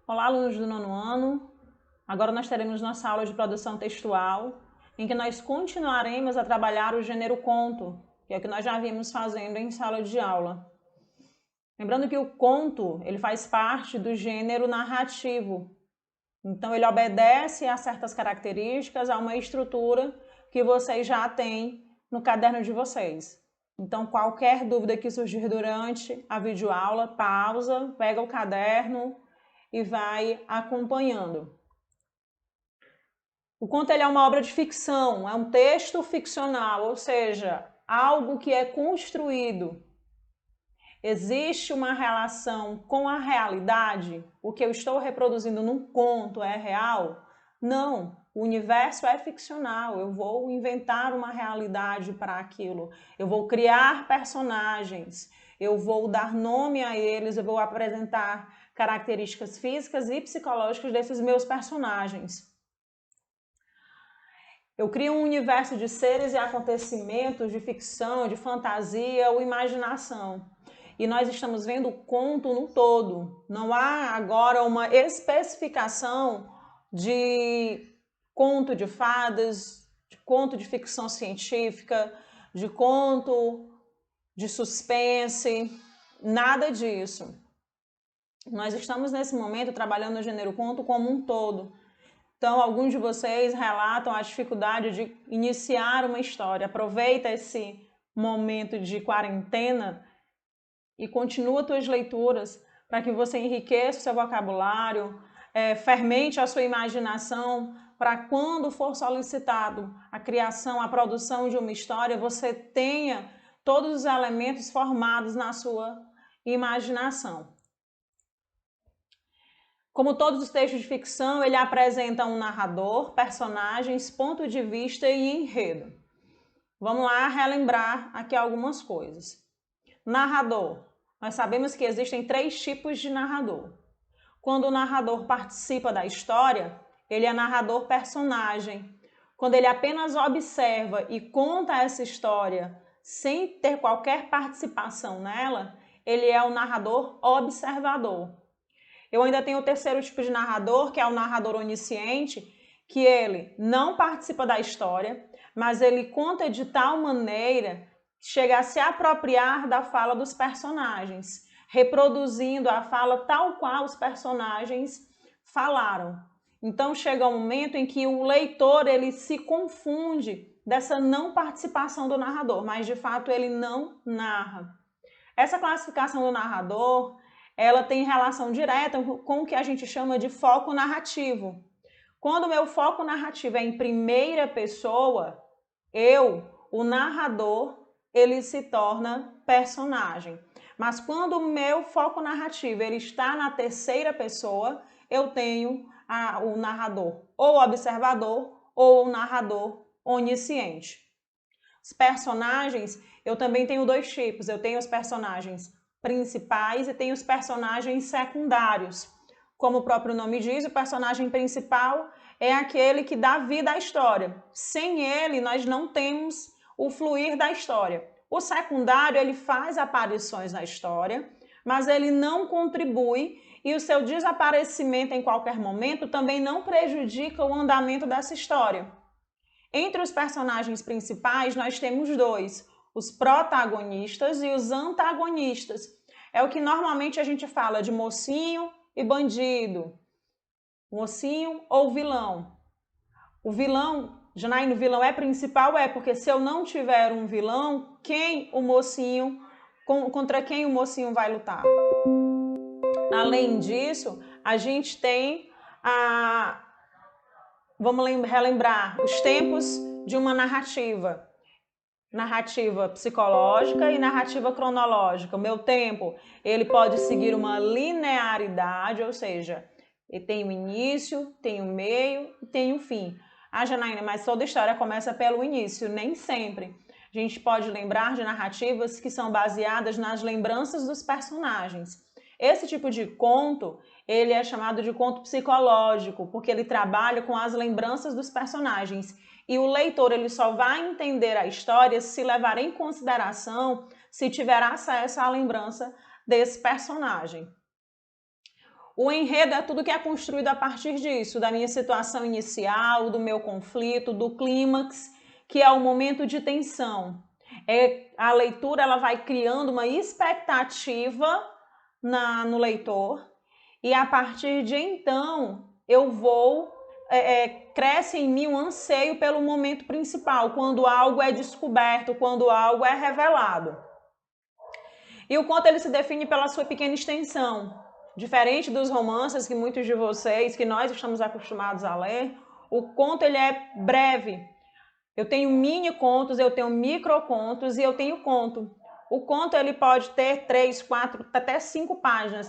Olá, alunos do nono ano. Agora nós teremos nossa aula de produção textual, em que nós continuaremos a trabalhar o gênero conto, que é o que nós já vimos fazendo em sala de aula. Lembrando que o conto, ele faz parte do gênero narrativo. Então, ele obedece a certas características, a uma estrutura que vocês já têm no caderno de vocês. Então, qualquer dúvida que surgir durante a videoaula, pausa, pega o caderno e vai acompanhando. O conto ele é uma obra de ficção, é um texto ficcional, ou seja, algo que é construído. Existe uma relação com a realidade? O que eu estou reproduzindo num conto é real? Não, o universo é ficcional, eu vou inventar uma realidade para aquilo, eu vou criar personagens, eu vou dar nome a eles, eu vou apresentar características físicas e psicológicas desses meus personagens. Eu crio um universo de seres e acontecimentos, de ficção, de fantasia ou imaginação. E nós estamos vendo o conto no todo. Não há agora uma especificação de conto de fadas, de conto de ficção científica, de conto de suspense, nada disso. Nós estamos nesse momento trabalhando o gênero conto como um todo. Então, alguns de vocês relatam a dificuldade de iniciar uma história. Aproveita esse momento de quarentena e continua suas leituras para que você enriqueça o seu vocabulário, fermente a sua imaginação, para quando for solicitado a criação, a produção de uma história, você tenha todos os elementos formados na sua imaginação. Como todos os textos de ficção, ele apresenta um narrador, personagens, ponto de vista e enredo. Vamos lá relembrar aqui algumas coisas. Narrador. Nós sabemos que existem 3 tipos de narrador. Quando o narrador participa da história, ele é narrador personagem. Quando ele apenas observa e conta essa história sem ter qualquer participação nela, ele é o narrador observador. Eu ainda tenho o terceiro tipo de narrador, que é o narrador onisciente, que ele não participa da história, mas ele conta de tal maneira que chega a se apropriar da fala dos personagens, reproduzindo a fala tal qual os personagens falaram. Então chega um momento em que o leitor ele se confunde dessa não participação do narrador, mas de fato ele não narra. Essa classificação do narrador ela tem relação direta com o que a gente chama de foco narrativo. Quando o meu foco narrativo é em primeira pessoa, eu, o narrador, ele se torna personagem. Mas quando o meu foco narrativo ele está na terceira pessoa, eu tenho o narrador ou observador ou o narrador onisciente. Os personagens, eu também tenho 2 tipos. Eu tenho os personagens principais e tem os personagens secundários. Como o próprio nome diz, o personagem principal é aquele que dá vida à história. Sem ele, nós não temos o fluir da história. O secundário, ele faz aparições na história, mas ele não contribui e o seu desaparecimento em qualquer momento também não prejudica o andamento dessa história. Entre os personagens principais, nós temos 2, os protagonistas e os antagonistas. É o que normalmente a gente fala de mocinho e bandido, mocinho ou vilão. O vilão, Janaína, o vilão é principal? É, porque se eu não tiver um vilão, contra quem o mocinho vai lutar? Além disso, a gente tem vamos relembrar os tempos de uma narrativa. Narrativa psicológica e narrativa cronológica. O meu tempo, ele pode seguir uma linearidade, ou seja, ele tem um início, tem um meio e tem um fim. Ah, Janaína, mas toda história começa pelo início, nem sempre. A gente pode lembrar de narrativas que são baseadas nas lembranças dos personagens. Esse tipo de conto, ele é chamado de conto psicológico, porque ele trabalha com as lembranças dos personagens. E o leitor ele só vai entender a história se levar em consideração, se tiver acesso à lembrança desse personagem. O enredo é tudo que é construído a partir disso, da minha situação inicial, do meu conflito, do clímax, que é o momento de tensão. A leitura ela vai criando uma expectativa no leitor, e a partir de então eu vou cresce em mim um anseio pelo momento principal, quando algo é descoberto, quando algo é revelado. E o conto ele se define pela sua pequena extensão. Diferente dos romances que muitos de vocês, que nós estamos acostumados a ler, o conto ele é breve. Eu tenho mini contos, eu tenho micro contos e eu tenho conto. O conto ele pode ter 3, 4, até 5 páginas.